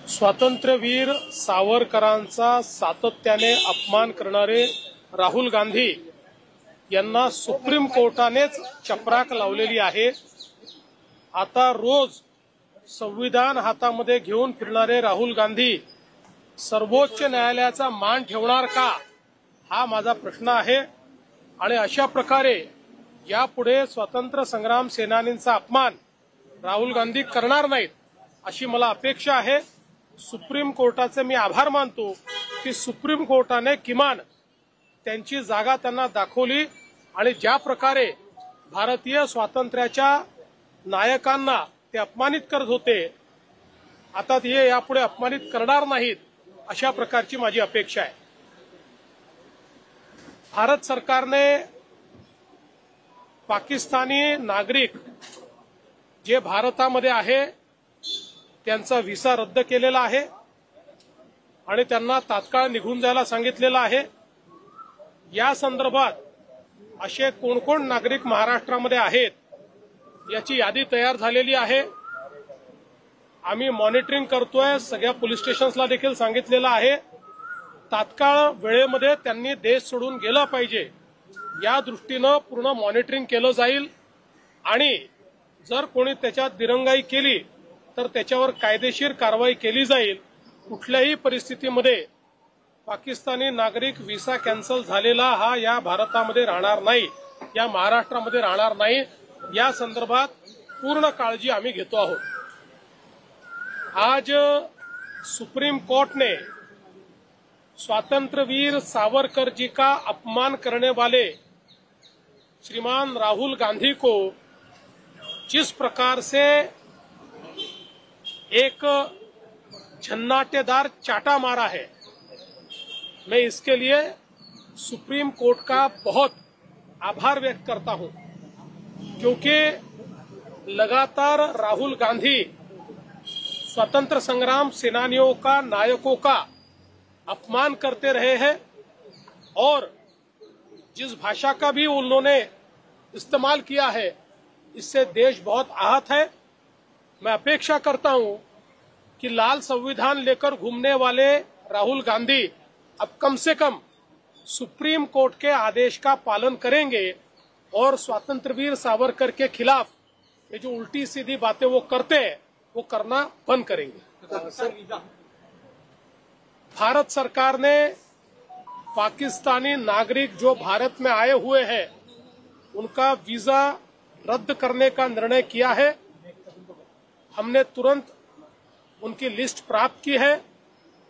स्वातंत्र्यवीर सावरकरांचा सातत्याने अपमान करणारे राहुल गांधी यांना सुप्रीम कोर्टानेच चपराक लावलेली आहे। आता रोज संविधान हातामध्ये घेऊन फिरणारे राहुल गांधी सर्वोच्च न्यायालयाचा मान ठेवणार का, हा माझा प्रश्न आहे। आणि अशा प्रकारे यापुढे स्वातंत्र्य संग्राम सेनानींचा अपमान राहुल गांधी करणार नाहीत अशी मला अपेक्षा आहे। सुप्रीम कोर्टाचे मी आभार मानतो की सुप्रीम कोर्टाने किमान त्यांची जागा त्यांना दाखवली आणि ज्या प्रकारे भारतीय स्वातंत्र्याच्या नायकांना ते अपमानित करत होते, आता ते यापुढे अपमानित करणार नाहीत अशा प्रकारची माझी अपेक्षा आहे। भारत सरकारने पाकिस्तानी नागरिक जे भारतामध्ये आहे त्यांचा व्हिसा रद्द केलेला आहे आणि त्यांना तात्काळ निघून जायला सांगितलेलं आहे। या संदर्भात असे कोण कोण नागरिक महाराष्ट्रामध्ये आहेत याची यादी तयार झालेली आहे। आम्ही मॉनिटरिंग करतोय, सगळ्या पोलीस स्टेशन्सला देखील सांगितलेलं आहे। तात्काळ वेळेमध्ये त्यांनी देश सोडून गेलं पाहिजे या दृष्टीनं पूर्ण मॉनिटरिंग केलं जाईल आणि जर कोणी त्याच्यात दिरंगाई केली तर त्याच्यावर कायदेशीर कारवाई केली जाईल। कुठल्याही परिस्थितीमध्ये पाकिस्तानी नागरिक व्हिसा कॅन्सल झालेला हा या भारतामध्ये राहणार नाही, या महाराष्ट्रामध्ये राहणार नाही। या संदर्भात पूर्ण काळजी आम्ही घेतो आहोत। आज सुप्रीम कोर्ट ने स्वातंत्र्यवीर सावरकर जी का अपमान करने वाले श्रीमान राहुल गांधी को जिस प्रकार से एक झन्नाटेदार चाटा मारा है, मैं इसके लिए सुप्रीम कोर्ट का बहुत आभार व्यक्त करता हूं, क्योंकि लगातार राहुल गांधी स्वतंत्र संग्राम सेनानियों का, नायकों का अपमान करते रहे हैं और जिस भाषा का भी उन्होंने इस्तेमाल किया है इससे देश बहुत आहत है। मैं अपेक्षा करता हूं कि लाल संविधान लेकर घूमने वाले राहुल गांधी अब कम से कम सुप्रीम कोर्ट के आदेश का पालन करेंगे और स्वातंत्र्यवीर सावरकर के खिलाफ ये जो उल्टी सीधी बातें वो करते हैं वो करना बंद करेंगे। भारत सरकार ने पाकिस्तानी नागरिक जो भारत में आए हुए हैं उनका वीजा रद्द करने का निर्णय किया है। हमने तुरंत उनकी लिस्ट प्राप्त की है।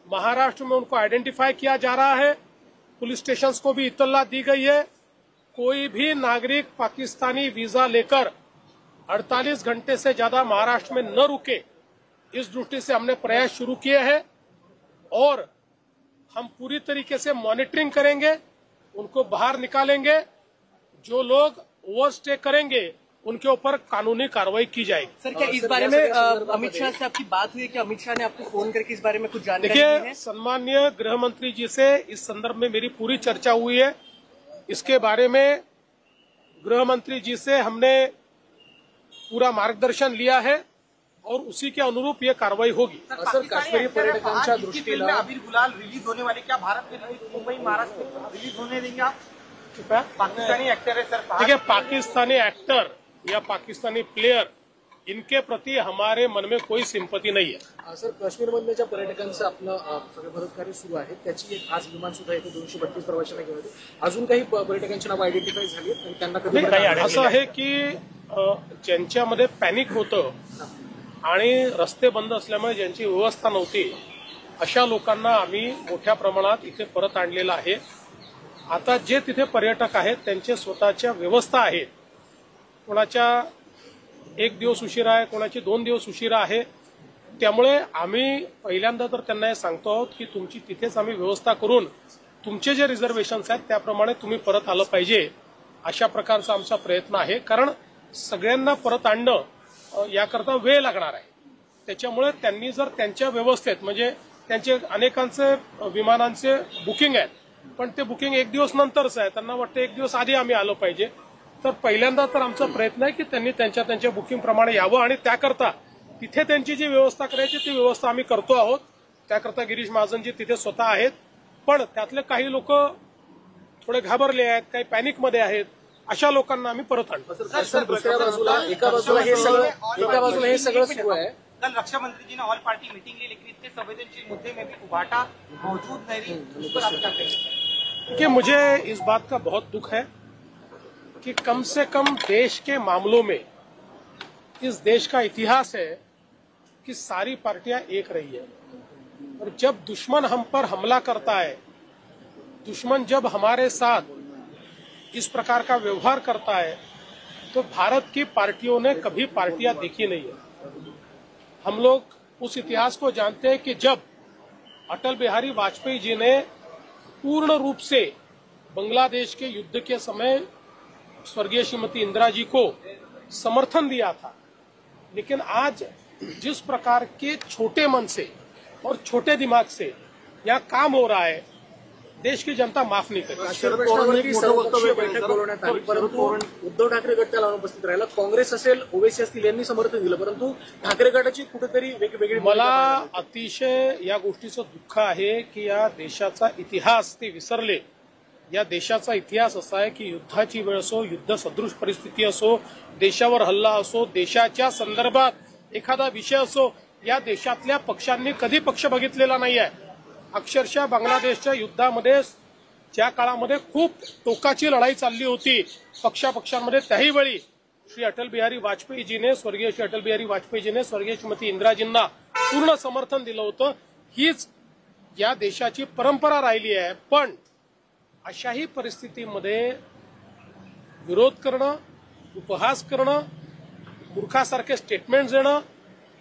महाराष्ट्र में उनको आइडेंटिफाई किया जा रहा है। पुलिस स्टेशंस को भी इत्तला दी गई है। कोई भी नागरिक पाकिस्तानी वीजा लेकर 48 घंटे से ज्यादा महाराष्ट्र में न रुके, इस दृष्टि से हमने प्रयास शुरू किए हैं और हम पूरी तरीके से मॉनिटरिंग करेंगे, उनको बाहर निकालेंगे। जो लोग ओवरस्टे करेंगे उनके ऊपर कानूनी कार्रवाई की जाएगी। सर, क्या इस बारे में अमित शाह से आपकी बात हुई कि अमित शाह ने आपको फोन करके इस बारे में कुछ जानकारी दी है? देखिए, सम्माननीय गृह मंत्री जी से इस संदर्भ में मेरी पूरी चर्चा हुई है। इसके बारे में गृह मंत्री जी से हमने पूरा मार्गदर्शन लिया है और उसी के अनुरूप ये कार्रवाई होगी। सर, काश्मीरी पर्यटकांच्या दृष्टीने अबीर गुलाल रिलीज होने वाले, क्या भारत में मुंबई महाराष्ट्र में रिलीज होने देंगे आप? पाकिस्तानी एक्टर है सर। देखिए, पाकिस्तानी एक्टर या पाकिस्तानी प्लेयर इनके प्रति हमारे मन में कोई सिंपती नाही आहे। सर, काश्मीरमधल्या ज्या पर्यटकांचं आपलं सगळं मदत कार्य सुरू आहे त्याची एक खास विमान सुद्धा येते 232 प्रवाशांना घेऊन येते। अजून काही पर्यटकांची नाव आयडेंटिफाय झाली आणि त्यांना कधी असं आहे की ज्यांच्यामध्ये पॅनिक होतं आणि रस्ते बंद असल्यामुळे ज्यांची व्यवस्था नव्हती अशा लोकांना आम्ही मोठ्या प्रमाणात इथे परत आणलेलं आहे। आता जे तिथे पर्यटक आहेत त्यांचे स्वतःच्या व्यवस्था आहेत, कोणाच्या 1 दिवस उशिरा आहे, कोणाची 2 दिवस उशिरा आहे। त्यामुळे आम्ही पहिल्यांदा तर त्यांना हे सांगतो आहोत की तुमची तिथेच आम्ही व्यवस्था करून तुमचे जे रिझर्वेशन्स आहेत त्याप्रमाणे तुम्ही परत आलं पाहिजे, अशा प्रकारचा आमचा प्रयत्न आहे। कारण सगळ्यांना परत आणणं याकरता वेळ लागणार आहे। त्याच्यामुळे त्यांनी जर त्यांच्या व्यवस्थेत, म्हणजे त्यांचे अनेकांचे विमानांचे बुकिंग आहेत पण ते बुकिंग 1 दिवस नंतरच आहे, त्यांना वाटतं 1 दिवस आधी आम्ही आलो पाहिजे, तर पहिल्यांदा तर आमचा प्रयत्न आहे की त्यांनी त्यांच्या बुकिंग प्रमाणे यावं आणि त्याकरता तिथे त्यांची जी व्यवस्था करायची ती व्यवस्था आम्ही करतो आहोत. त्याकरता गिरीश महाजनजी तिथे स्वतः आहेत. पण त्यातले काही लोक थोडे घाबरले आहेत, काही पॅनिकमध्ये आहेत. अशा लोकांना आम्ही परत आणतो. सर दुसऱ्या बाजूला एका बाजूला हे सगळं सुरू आहे. कल रक्षा मंत्री जी ने ऑल पार्टी मीटिंग ली, लेकिन इतने संवेदनशील मुद्दे में भी उबाटा मौजूद नहीं रही, उस पर आप क्या कहेंगे? कि मुझे इस बात का बहुत दुख है कि कम से कम देश के मामलों में इस देश का इतिहास है कि सारी पार्टियां एक रही है. और जब दुश्मन हम पर हमला करता है, दुश्मन जब हमारे साथ इस प्रकार का व्यवहार करता है, तो भारत की पार्टियों ने कभी पार्टियां देखी नहीं है. हम लोग उस इतिहास को जानते हैं कि जब अटल बिहारी वाजपेयी जी ने पूर्ण रूप से बांग्लादेश के युद्ध के समय स्वर्गीय श्रीमती इंदिरा जी को समर्थन दिया था, लेकिन आज जिस प्रकार के छोटे मन से और छोटे दिमाग से यहाँ काम हो रहा है, देश की जनता माफ नहीं करेगी. शरद पवारांनी सर्वपक्षीय बैठक बोलवण्यात आली, परंतु उद्धव ठाकरे गट त्याला अनुपस्थित राहिला. काँग्रेस असेल, ओवेसी असतील यांनी समर्थन दिलं, परंतु ठाकरे गटाची कुठेतरी वेगवेगळी मला अतिशय या गोष्टीचं दुःख आहे की या देशाचा इतिहास ते विसरले. या देशाचा इतिहास असा आहे की युद्धाची वेळ असो, युद्ध सदृश परिस्थिती असो, देशावर हल्ला असो, देशाच्या संदर्भात एखादा विषय असो, या देशातल्या पक्षांनी कधी पक्ष बघितलेला नाही आहे. अक्षरशः बांगलादेशच्या युद्धामध्ये ज्या काळामध्ये खूप टोकाची लढाई चालली होती पक्षापक्षांमध्ये, त्याही वेळी श्री अटल बिहारी वाजपेयीजीने, स्वर्गीय श्री अटल बिहारी वाजपेयीजीने स्वर्गीय श्रीमती इंदिराजींना पूर्ण समर्थन दिलं होतं. हीच या देशाची परंपरा राहिली आहे. पण अशाही परिस्थितीमध्ये विरोध करणं, उपहास करणं, मूर्खासारखे स्टेटमेंट देणं,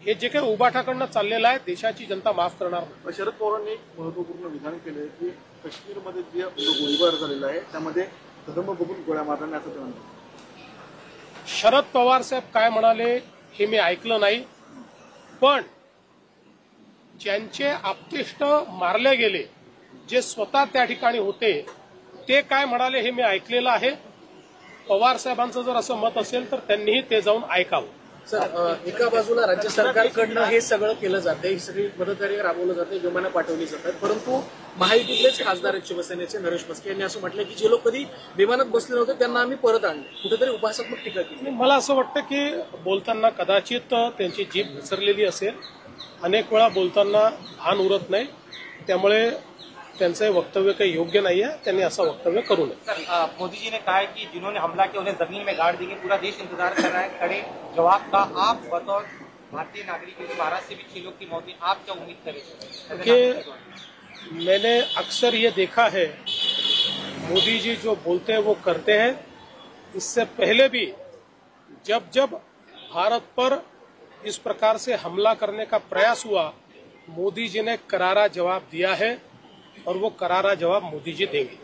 हे जे काही उबाठाकडनं चाललेलं आहे, देशाची जनता माफ करणार नाही. शरद पवारांनी एक महत्वपूर्ण विधान केलं की काश्मीरमध्ये जे गोळीबार झालेला आहे त्यामध्ये धर्म बघून गोळ्या मारण्याचं असं ते म्हणतात. शरद पवार साहेब काय म्हणाले हे मी ऐकलं नाही, पण ज्यांचे आप्तेष्ट मारले गेले, जे स्वतः त्या ठिकाणी होते, ते काय म्हणाले हे मी ऐकलेलं आहे. पवार साहेबांचं जर असं मत असेल तर त्यांनीही ते जाऊन ऐकावं. सर एका बाजूला राज्य सरकारकडनं हे सगळं केलं जाते, ही सगळी मदतकार्य राबवलं जाते, विमानं पाठवली जातात, परंतु महायुतीतलेच खासदार आहेत शिवसेनेचे नरेश म्हस्के यांनी असं म्हटलं की जे लोक कधी विमानात बसले नव्हते त्यांना आम्ही परत आणले. कुठेतरी उपहासात्मक टीका केली. मला असं वाटतं की बोलताना कदाचित त्यांची जीभ विसरलेली असेल. अनेक वेळा बोलताना भान उरत नाही, त्यामुळे त्यांचं हे वक्तव्य काही योग्य नाही आहे. त्यांनी असं वक्तव्य करू नये. सर मोदी जी ने कहा है कि जिन्होंने हमला किया उन्हें जमीन में गाड़ देंगे, पूरा देश इंतजार कर रहा है कड़े जवाब का. आप बतौर भारतीय नागरिक, क्योंकि 12 से भी 6 लोग की मौत हुई, आप क्या उम्मीद करें? कि मैंने अक्सर ये देखा है, मोदी जी जो बोलते हैं वो करते हैं. इससे पहले भी जब जब भारत पर इस प्रकार से हमला करने का प्रयास हुआ, मोदी जी ने करारा जवाब दिया है और वो करारा जवाब मोदी जी देंगे.